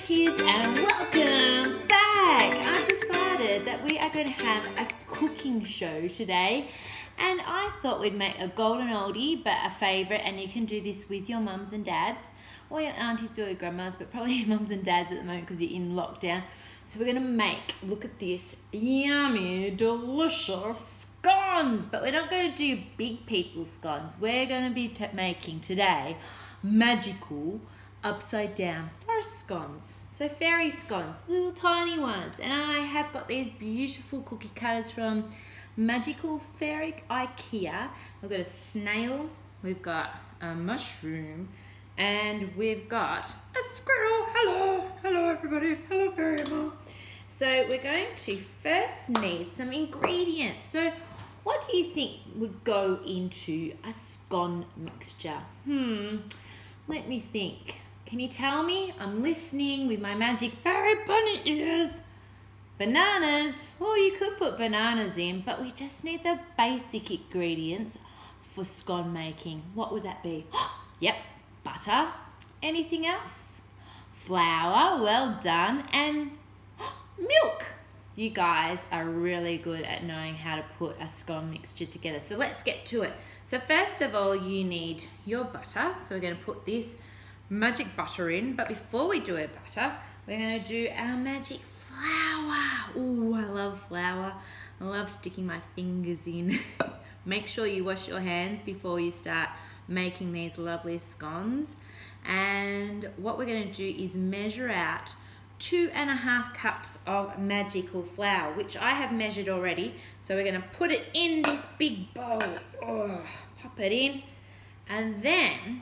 kids, and welcome back. I've decided that we are going to have a cooking show today, and I thought we'd make a golden oldie but a favourite, and you can do this with your mums and dads or your aunties or your grandmas, but probably your mums and dads at the moment because you're in lockdown. So we're going to make, look at this, yummy, delicious scones, but we're not going to do big people scones. We're going to be making today magical upside down forest scones. So fairy scones, little tiny ones. And I have got these beautiful cookie cutters from Magical Fairy IKEA. We've got a snail, we've got a mushroom, and we've got a squirrel. Hello everybody, hello fairy mom. So we're going to first need some ingredients. So what do you think would go into a scone mixture? Let me think. Can you tell me? I'm listening with my magic fairy bunny ears. Bananas. Oh, you could put bananas in, but we just need the basic ingredients for scone making. What would that be? Yep, butter. Anything else? Flour, well done, and milk. You guys are really good at knowing how to put a scone mixture together. So let's get to it. So first of all, you need your butter. So we're going to put this magic butter in, but before we do our butter, we're going to do our magic flour. Oh, I love flour. I love sticking my fingers in. Make sure you wash your hands before you start making these lovely scones. And what we're going to do is measure out 2.5 cups of magical flour, which I have measured already. So we're going to put it in this big bowl. Oh, pop it in, and then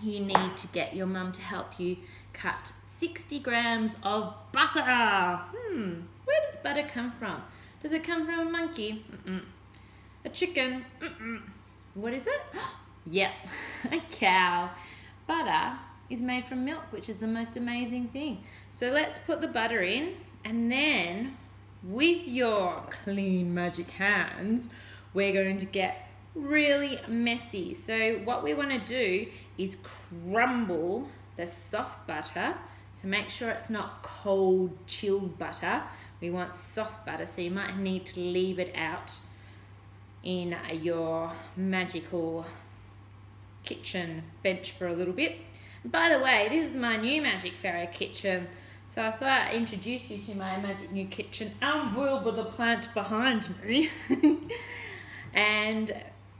you need to get your mum to help you cut 60 grams of butter. Where does butter come from? Does it come from a monkey? A chicken? What is it? Yep, a cow. Butter is made from milk, which is the most amazing thing. So let's put the butter in, and then with your clean magic hands, we're going to get really messy. So what we want to do is crumble the soft butter. So make sure it's not cold, chilled butter. We want soft butter, so you might need to leave it out in your magical kitchen bench for a little bit. By the way, this is my new Magic Fairy kitchen. So I thought I'd introduce you to my magic new kitchen, and Wilbur the plant behind me. And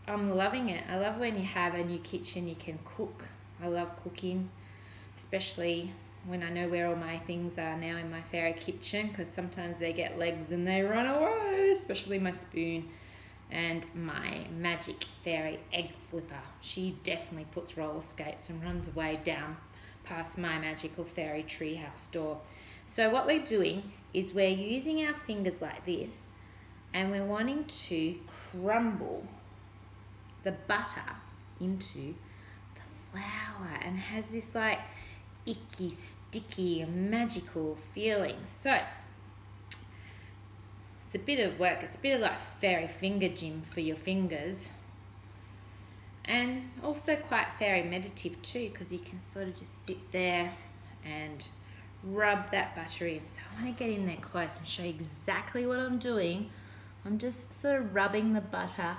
I'm loving it. I love when you have a new kitchen, you can cook. I love cooking, especially when I know where all my things are now in my fairy kitchen, because sometimes they get legs and they run away, especially my spoon and my magic fairy egg flipper. She definitely puts roller skates and runs away down past my magical fairy treehouse door. So what we're doing is we're using our fingers like this, and we're wanting to crumble the butter into the flour, and has this like icky, sticky, magical feeling. So it's a bit of work. It's a bit of like fairy finger gym for your fingers, and also quite fairy meditative too, because you can sort of just sit there and rub that butter in. So I want to get in there close and show you exactly what I'm doing. I'm just sort of rubbing the butter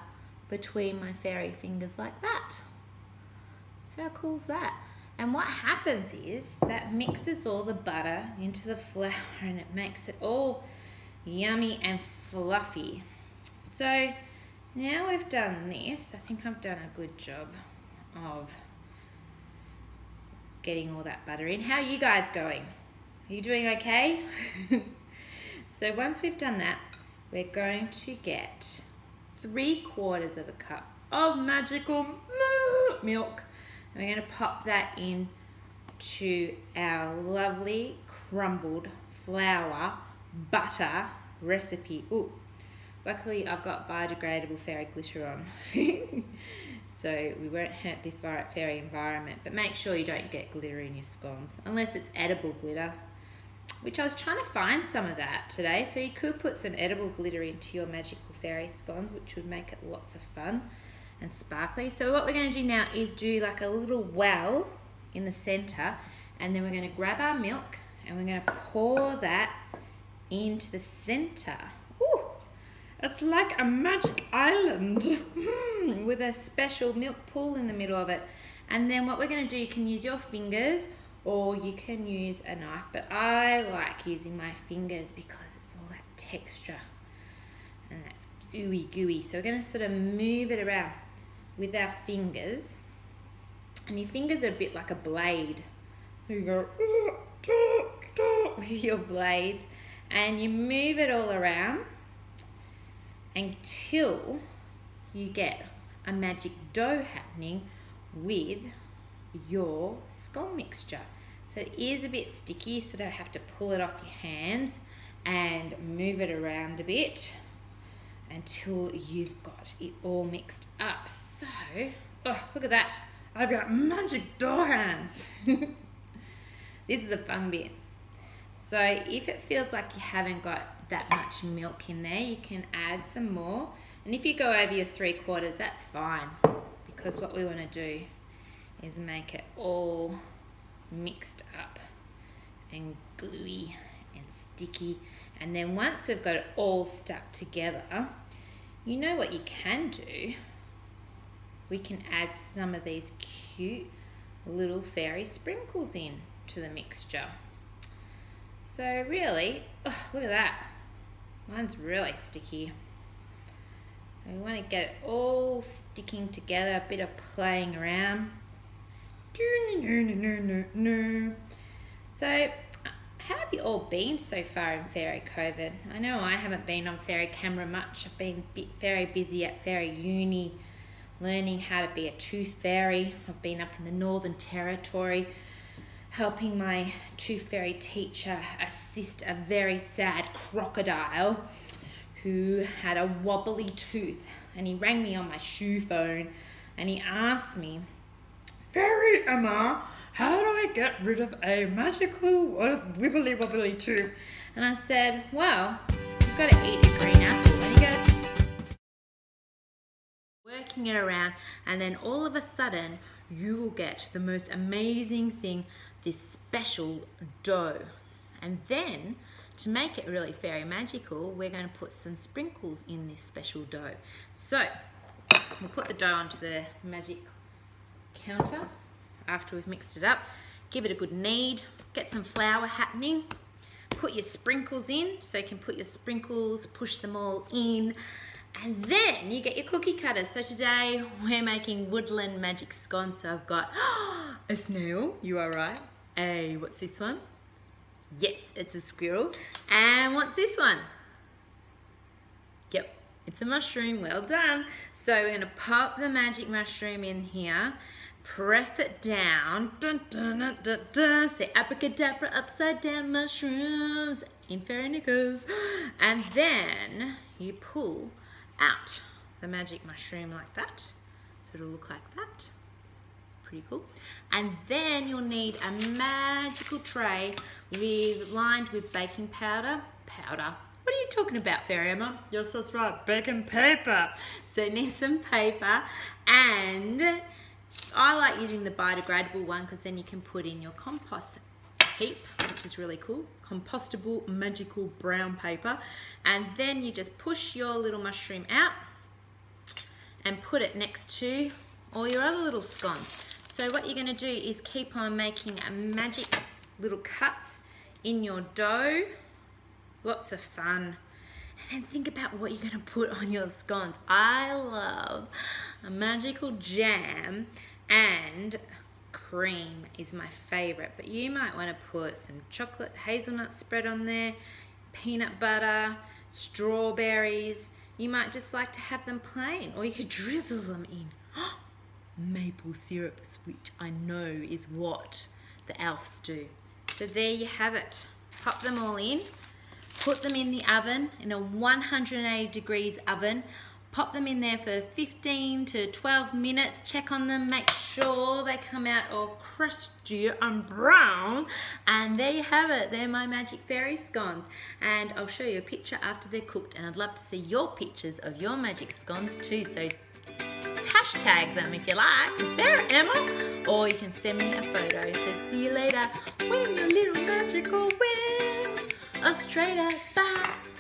between my fairy fingers like that. How cool is that? And what happens is that mixes all the butter into the flour, and it makes it all yummy and fluffy. So now we've done this, I think I've done a good job of getting all that butter in. How are you guys going? Are you doing okay? So once we've done that, we're going to get 3/4 of a cup of magical milk. And we're going to pop that in to our lovely crumbled flour butter recipe. Ooh, luckily I've got biodegradable fairy glitter on. So we won't hurt the fairy environment, but make sure you don't get glitter in your scones, unless it's edible glitter, which I was trying to find some of that today. So you could put some edible glitter into your magical fairy scones, which would make it lots of fun and sparkly. So what we're going to do now is do like a little well in the center, and then we're going to grab our milk and we're going to pour that into the center. Ooh, it's like a magic island with a special milk pool in the middle of it. And then what we're going to do, you can use your fingers or you can use a knife, but I like using my fingers because it's all that texture and that's ooey gooey. So we're going to sort of move it around with our fingers, and your fingers are a bit like a blade. You go with your blades and you move it all around until you get a magic dough happening with your scone mixture. So it is a bit sticky, so don't have to pull it off your hands, and move it around a bit until you've got it all mixed up. So, oh, look at that. I've got magic dough hands. This is the fun bit. So if it feels like you haven't got that much milk in there, you can add some more. And if you go over your 3/4, that's fine, because what we want to do is make it all mixed up and gluey and sticky. And then once we've got it all stuck together, you know what you can do? We can add some of these cute little fairy sprinkles in to the mixture. So really, oh, look at that. Mine's really sticky. We want to get it all sticking together, a bit of playing around. So, how have you all been so far in Fairy COVID? I know I haven't been on Fairy Camera much. I've been very busy at Fairy Uni, learning how to be a tooth fairy. I've been up in the Northern Territory, helping my tooth fairy teacher assist a very sad crocodile who had a wobbly tooth. And he rang me on my shoe phone and he asked me, "Fairy Emma, how do I get rid of a magical wibbly wobbly tooth?" And I said, well, you've got to eat a green apple. And he goes, working it around, and then all of a sudden you will get the most amazing thing, this special dough. And then to make it really fairy magical, we're going to put some sprinkles in this special dough. So we'll put the dough onto the magic counter after we've mixed it up. Give it a good knead, get some flour happening, put your sprinkles in. So you can put your sprinkles, push them all in, and then you get your cookie cutters. So today we're making woodland magic scones. So I've got a snail, you are right. What's this one? Yes, it's a squirrel. And what's this one? Yep, it's a mushroom. Well done. So we're going to pop the magic mushroom in here, press it down, dun, dun, dun, dun, dun. Say abracadabra, upside down mushrooms in fairy knickers. And then you pull out the magic mushroom like that. So it'll look like that. Pretty cool. And then you'll need a magical tray lined with baking powder. What are you talking about, Fairy Emma? Yes, that's right, baking paper. So you need some paper, and I like using the biodegradable one because then you can put in your compost heap, which is really cool. Compostable magical brown paper. And then you just push your little mushroom out and put it next to all your other little scones. So what you're going to do is keep on making a magic little cuts in your dough. Lots of fun. And think about what you're going to put on your scones. I love a magical jam, and cream is my favorite, but you might want to put some chocolate hazelnut spread on there, peanut butter, strawberries. You might just like to have them plain, or you could drizzle them in maple syrup, which I know is what the elves do. So there you have it. Pop them all in, put them in the oven, in a 180 degrees oven. Pop them in there for 15 to 12 minutes. Check on them, make sure they come out all crusty and brown. And there you have it. They're my magic fairy scones. And I'll show you a picture after they're cooked. And I'd love to see your pictures of your magic scones too. So hashtag them if you like, Fairy Emma, or you can send me a photo. So see you later when your little magic bicycle with a straight up back.